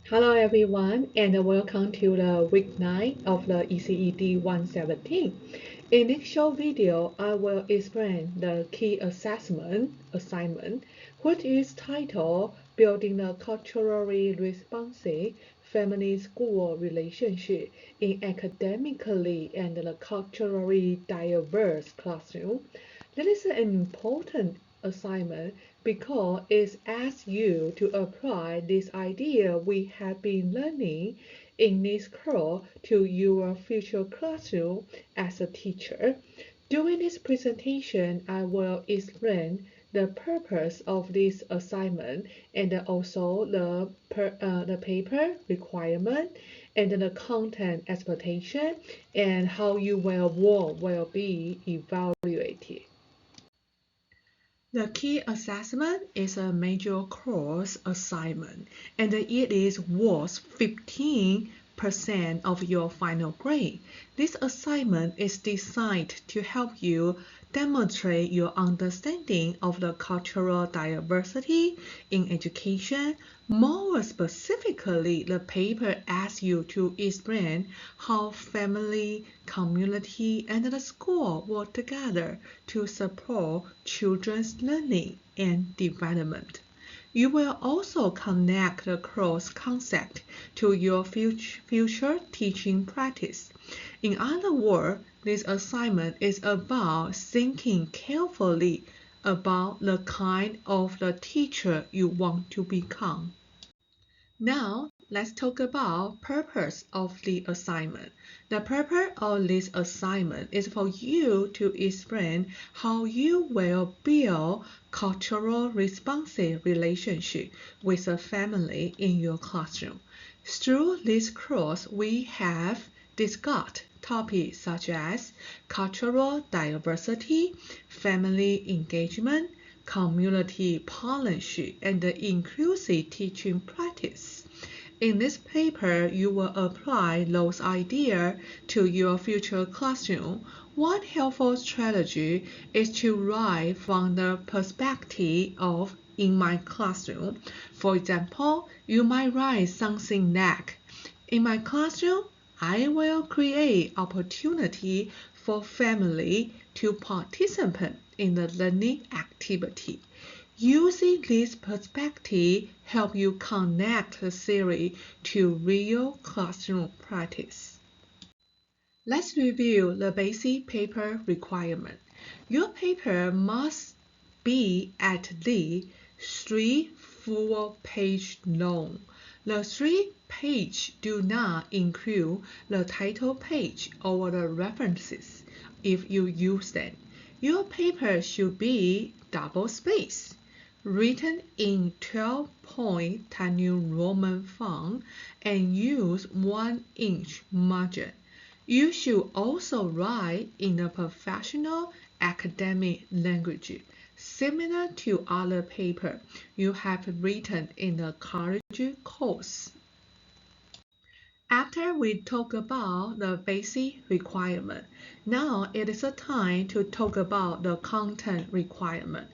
Hello everyone and welcome to the week 9 of the ECED 117. In this short video, I will explain the key assignment, which is titled Building a Culturally Responsive Family-School Relationship in Academically and Culturally Diverse Classroom. That is an important assignment because it asks you to apply this idea we have been learning in this course to your future classroom as a teacher. During this presentation, I will explain the purpose of this assignment and also the paper requirement and the content expectation and how your work will be evaluated. The key assessment is a major course assignment and it is worth 15% of your final grade. This assignment is designed to help you demonstrate your understanding of the cultural diversity in education. More specifically, the paper asks you to explain how family, community, and the school work together to support children's learning and development. You will also connect the course concept to your future teaching practice. In other words, this assignment is about thinking carefully about the kind of the teacher you want to become. Now, let's talk about purpose of the assignment. The purpose of this assignment is for you to explain how you will build cultural responsive relationship with a family in your classroom. Through this course, we have discussed topics such as cultural diversity, family engagement, community partnership, and the inclusive teaching practice. In this paper, you will apply those ideas to your future classroom. One helpful strategy is to write from the perspective of in my classroom. For example, you might write something like, in my classroom, I will create opportunity for family to participate in the learning activity. Using this perspective help you connect the theory to real classroom practice. Let's review the basic paper requirement. Your paper must be at least 3 full pages long. The 3 pages do not include the title page or the references if you use them. Your paper should be double-spaced, written in 12-point Times Roman font, and use 1-inch margin. You should also write in a professional academic language, similar to other papers you have written in the college course. After we talk about the basic requirement, now it is a time to talk about the content requirement.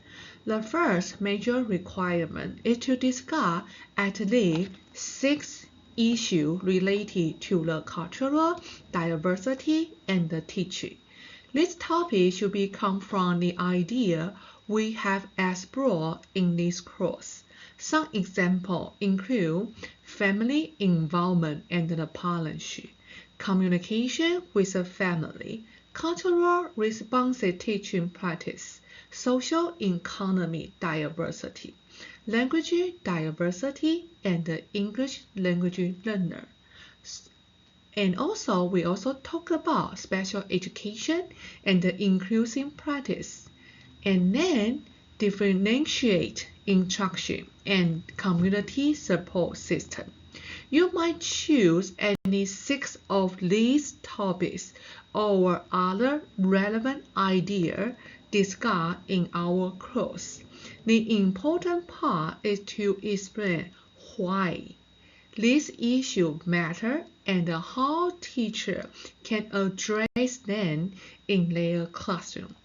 The first major requirement is to discuss at least 6 issues related to the cultural diversity and the teaching. This topic should come from the idea we have explored in this course. Some examples include family involvement and the partnership, communication with the family, cultural responsive teaching practice, social economy diversity, language diversity, and the English language learner. And also, we also talk about special education and the inclusive practice. And then differentiate instruction and community support system. You might choose any 6 of these topics or other relevant ideas discussed in our course. The important part is to explain why these issues matter and how teachers can address them in their classroom.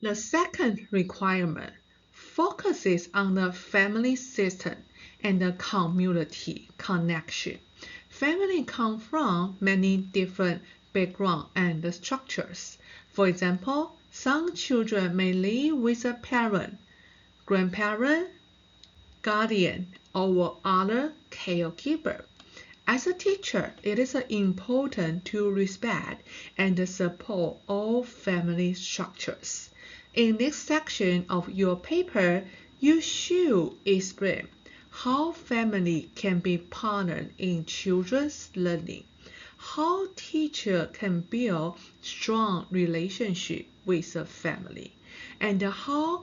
The second requirement focuses on the family system and the community connection. Family come from many different backgrounds and structures. For example, some children may live with a parent, grandparent, guardian, or other caregiver. As a teacher, it is important to respect and support all family structures. In this section of your paper, you should explain how family can be partnered in children's learning, how teacher can build strong relationship with a family, and how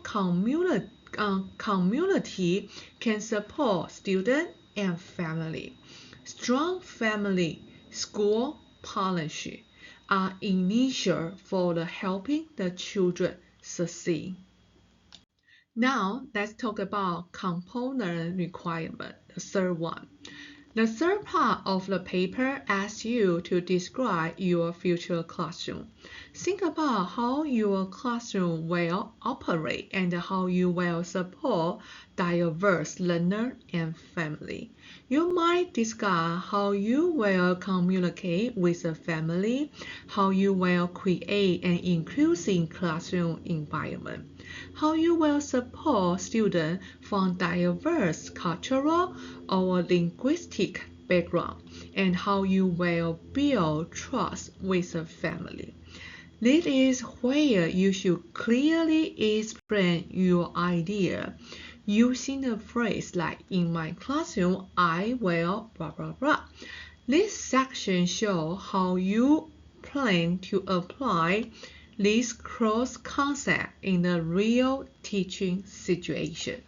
community can support student and family. Strong family-school partnership are essential for helping the children succeed. Now let's talk about component requirement, the third one. The third part of the paper asks you to describe your future classroom. Think about how your classroom will operate and how you will support diverse learners and family. You might discuss how you will communicate with the family, how you will create an inclusive classroom environment, how you will support students from diverse cultural or linguistic background, and how you will build trust with the family. This is where you should clearly explain your idea using a phrase like, in my classroom, I will blah blah blah. This section shows how you plan to apply this cross concept in the real teaching situation.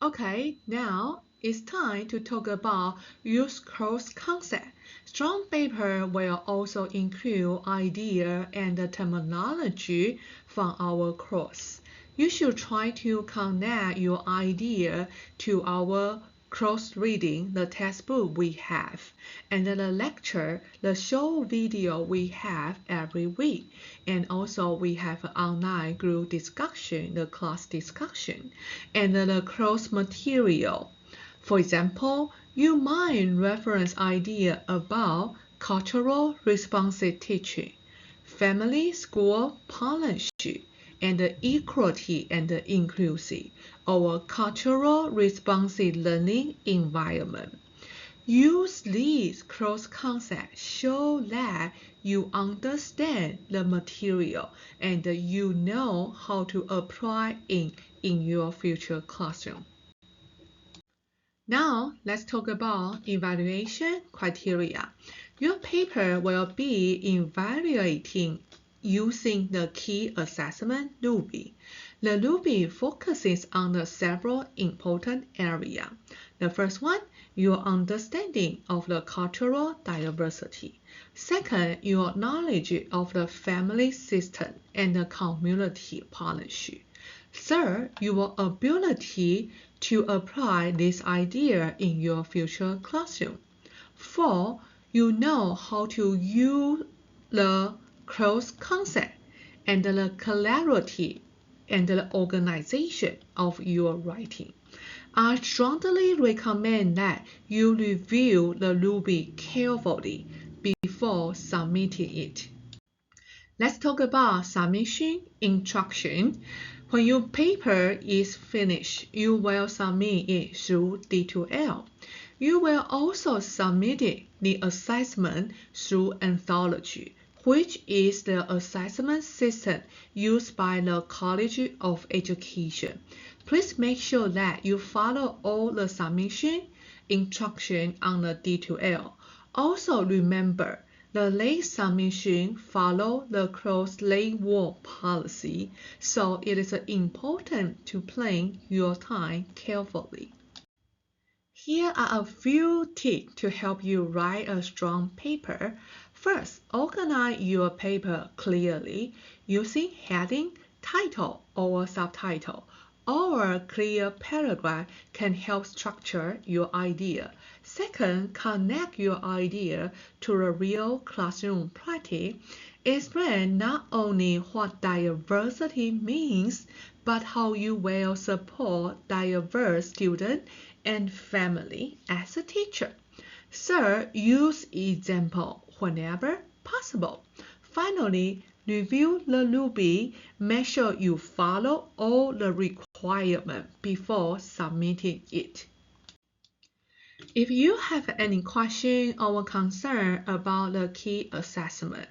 Okay, now it's time to talk about use cross concept. Strong paper will also include idea and terminology from our course. You should try to connect your idea to our cross reading, the textbook we have, and the lecture, the show video we have every week. And also we have online group discussion, the class discussion, and the cross material. For example, you might reference idea about cultural responsive teaching, family-school partnership, and equality and inclusive, or cultural responsive learning environment. Use these cross concepts show that you understand the material and you know how to apply it in your future classroom. Now let's talk about evaluation criteria. Your paper will be evaluating using the key assessment rubric. The rubric focuses on the several important areas. The first one, your understanding of the cultural diversity. Second, your knowledge of the family system and the community partnership. Third, your ability to apply this idea in your future classroom. Four, you know how to use the cross concept and the clarity and the organization of your writing. I strongly recommend that you review the rubric carefully before submitting it. Let's talk about submission instruction. When your paper is finished, you will submit it through D2L. You will also submit the assessment through Anthology, which is the assessment system used by the College of Education. Please make sure that you follow all the submission instructions on the D2L. Also remember, the late submission follow the cross-language policy, so it is important to plan your time carefully. Here are a few tips to help you write a strong paper. First, organize your paper clearly using heading, title, or subtitle. Or a clear paragraph can help structure your idea. Second, connect your idea to a real classroom practice. Explain not only what diversity means, but how you will support diverse students and family as a teacher. Third, use example whenever possible. Finally, review the rubric. Make sure you follow all the requirements before submitting it. If you have any question or concern about the key assessment,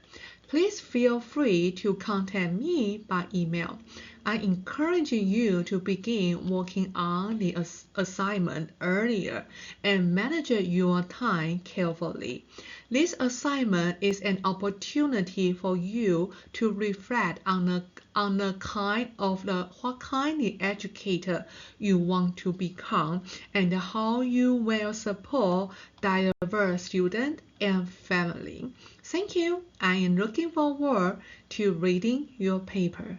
please feel free to contact me by email. I encourage you to begin working on the assignment earlier and manage your time carefully. This assignment is an opportunity for you to reflect on what kind of educator you want to become and how you will support diverse students and family. Thank you. I am looking forward to reading your paper.